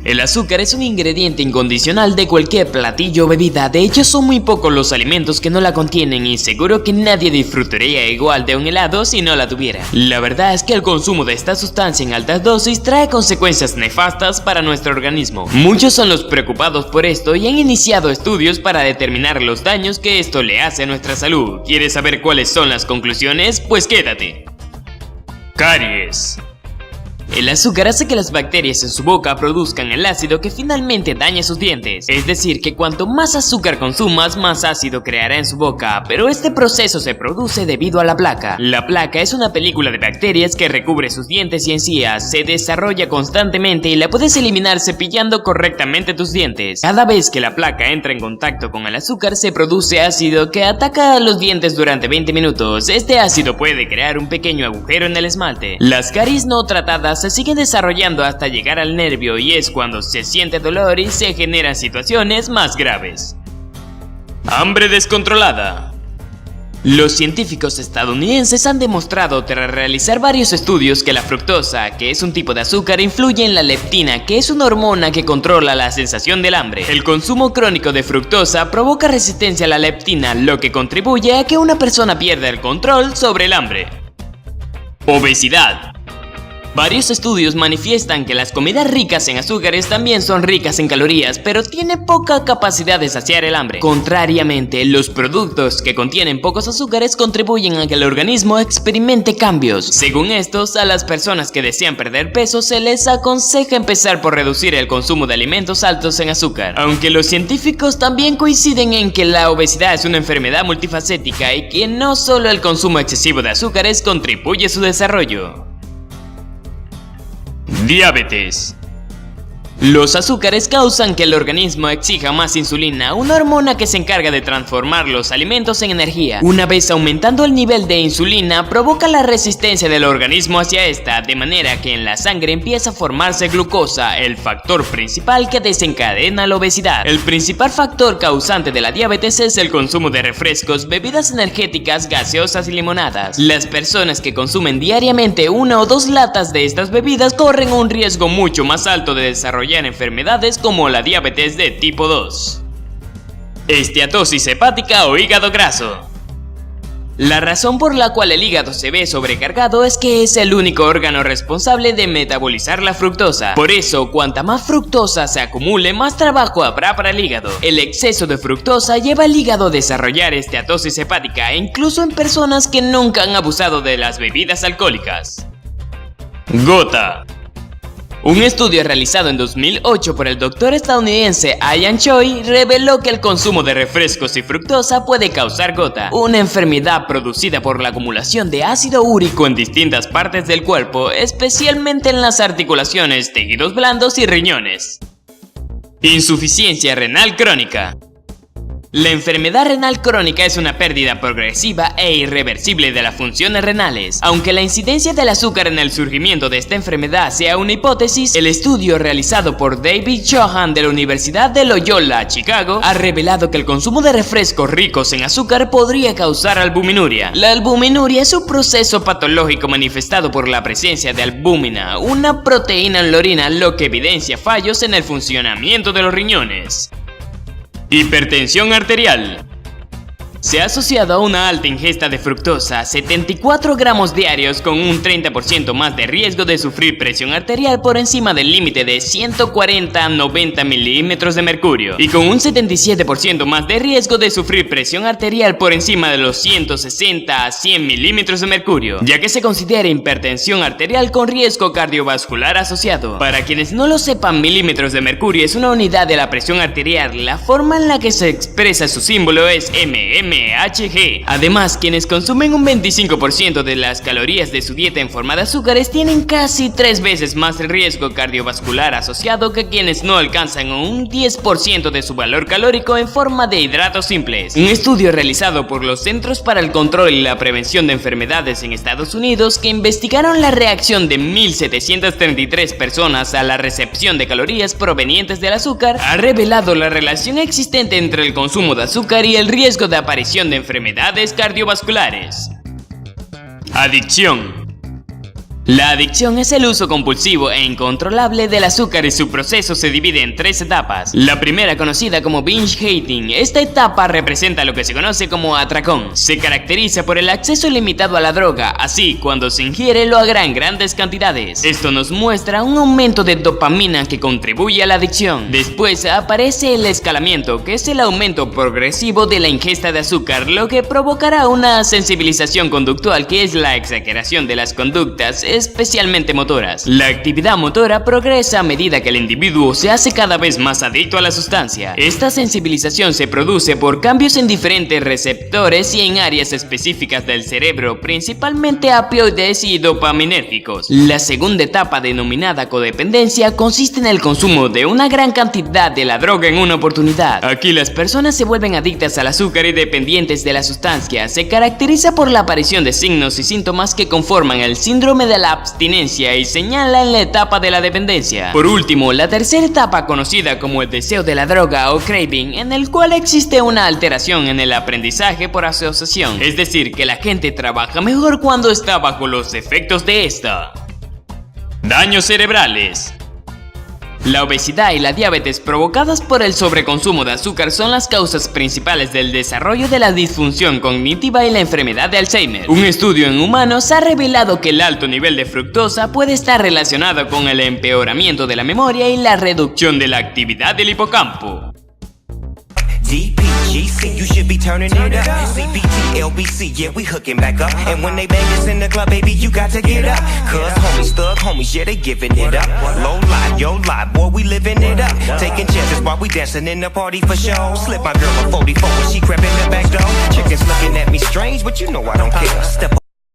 El azúcar es un ingrediente incondicional de cualquier platillo o bebida. De hecho, son muy pocos los alimentos que no la contienen y seguro que nadie disfrutaría igual de un helado si no la tuviera. La verdad es que el consumo de esta sustancia en altas dosis trae consecuencias nefastas para nuestro organismo. Muchos son los preocupados por esto y han iniciado estudios para determinar los daños que esto le hace a nuestra salud. ¿Quieres saber cuáles son las conclusiones? Pues quédate. Caries. El azúcar hace que las bacterias en su boca produzcan el ácido que finalmente daña sus dientes. Es decir, que cuanto más azúcar consumas, más ácido creará en su boca, pero este proceso se produce debido a la placa. La placa es una película de bacterias que recubre sus dientes y encías, se desarrolla constantemente y la puedes eliminar cepillando correctamente tus dientes. Cada vez que la placa entra en contacto con el azúcar, se produce ácido que ataca a los dientes durante 20 minutos. Este ácido puede crear un pequeño agujero en el esmalte. Las caries no tratadas se siguen desarrollando hasta llegar al nervio y es cuando se siente dolor y se generan situaciones más graves. Hambre descontrolada. Los científicos estadounidenses han demostrado tras realizar varios estudios que la fructosa, que es un tipo de azúcar, influye en la leptina, que es una hormona que controla la sensación del hambre. El consumo crónico de fructosa provoca resistencia a la leptina, lo que contribuye a que una persona pierda el control sobre el hambre. Obesidad. Varios estudios manifiestan que las comidas ricas en azúcares también son ricas en calorías, pero tienen poca capacidad de saciar el hambre. Contrariamente, los productos que contienen pocos azúcares contribuyen a que el organismo experimente cambios. Según estos, a las personas que desean perder peso se les aconseja empezar por reducir el consumo de alimentos altos en azúcar. Aunque los científicos también coinciden en que la obesidad es una enfermedad multifacética y que no solo el consumo excesivo de azúcares contribuye a su desarrollo. Diabetes. Los azúcares causan que el organismo exija más insulina, una hormona que se encarga de transformar los alimentos en energía. Una vez aumentando el nivel de insulina, provoca la resistencia del organismo hacia esta, de manera que en la sangre empieza a formarse glucosa, el factor principal que desencadena la obesidad. El principal factor causante de la diabetes es el consumo de refrescos, bebidas energéticas, gaseosas y limonadas. Las personas que consumen diariamente 1 o 2 latas de estas bebidas corren un riesgo mucho más alto de desarrollar enfermedades como la diabetes de tipo 2. Esteatosis hepática o hígado graso. La razón por la cual el hígado se ve sobrecargado es que es el único órgano responsable de metabolizar la fructosa. Por eso, cuanta más fructosa se acumule, más trabajo habrá para el hígado. El exceso de fructosa lleva al hígado a desarrollar esteatosis hepática, incluso en personas que nunca han abusado de las bebidas alcohólicas. Gota. Un estudio realizado en 2008 por el doctor estadounidense Ian Choi reveló que el consumo de refrescos y fructosa puede causar gota, una enfermedad producida por la acumulación de ácido úrico en distintas partes del cuerpo, especialmente en las articulaciones, tejidos blandos y riñones. Insuficiencia renal crónica. La enfermedad renal crónica es una pérdida progresiva e irreversible de las funciones renales. Aunque la incidencia del azúcar en el surgimiento de esta enfermedad sea una hipótesis, el estudio realizado por David Johan de la Universidad de Loyola, Chicago, ha revelado que el consumo de refrescos ricos en azúcar podría causar albuminuria. La albuminuria es un proceso patológico manifestado por la presencia de albúmina, una proteína en la orina, lo que evidencia fallos en el funcionamiento de los riñones. Hipertensión arterial. Se ha asociado a una alta ingesta de fructosa, 74 gramos diarios, con un 30% más de riesgo de sufrir presión arterial por encima del límite de 140 a 90 milímetros de mercurio, y con un 77% más de riesgo de sufrir presión arterial por encima de los 160 a 100 milímetros de mercurio, ya que se considera hipertensión arterial con riesgo cardiovascular asociado. Para quienes no lo sepan, milímetros de mercurio es una unidad de la presión arterial. La forma en la que se expresa su símbolo es mmHg. Además, quienes consumen un 25% de las calorías de su dieta en forma de azúcares tienen casi 3 veces más riesgo cardiovascular asociado que quienes no alcanzan un 10% de su valor calórico en forma de hidratos simples. Un estudio realizado por los Centros para el Control y la Prevención de Enfermedades en Estados Unidos, que investigaron la reacción de 1.733 personas a la recepción de calorías provenientes del azúcar, ha revelado la relación existente entre el consumo de azúcar y el riesgo de aparición de enfermedades cardiovasculares. Adicción. La adicción es el uso compulsivo e incontrolable del azúcar y su proceso se divide en 3 etapas. La primera, conocida como binge eating, esta etapa representa lo que se conoce como atracón. Se caracteriza por el acceso ilimitado a la droga, así cuando se ingiere lo hará en grandes cantidades. Esto nos muestra un aumento de dopamina que contribuye a la adicción. Después aparece el escalamiento, que es el aumento progresivo de la ingesta de azúcar, lo que provocará una sensibilización conductual, que es la exageración de las conductas, especialmente motoras. La actividad motora progresa a medida que el individuo se hace cada vez más adicto a la sustancia. Esta sensibilización se produce por cambios en diferentes receptores y en áreas específicas del cerebro, principalmente opioides y dopaminérgicos. La segunda etapa, denominada codependencia, consiste en el consumo de una gran cantidad de la droga en una oportunidad. Aquí las personas se vuelven adictas al azúcar y dependientes de la sustancia. Se caracteriza por la aparición de signos y síntomas que conforman el síndrome de la abstinencia y señala en la etapa de la dependencia. Por último, la tercera etapa, conocida como el deseo de la droga o craving, en el cual existe una alteración en el aprendizaje por asociación, es decir, que la gente trabaja mejor cuando está bajo los efectos de esta. Daños cerebrales. La obesidad y la diabetes provocadas por el sobreconsumo de azúcar son las causas principales del desarrollo de la disfunción cognitiva y la enfermedad de Alzheimer. Un estudio en humanos ha revelado que el alto nivel de fructosa puede estar relacionado con el empeoramiento de la memoria y la reducción de la actividad del hipocampo. DPGC, you should be turning it up. CBT, LBC, yeah, we hooking back up. And when they bang us in the club, baby, you got to get up. Cause homies, thug homies, yeah, they giving it up. Low life, yo life, boy, we living it up. Taking chances while we dancing in the party for show. Slip my girl a 44 when she crept in the back door. Chickens looking at me strange, but you know I don't care. Step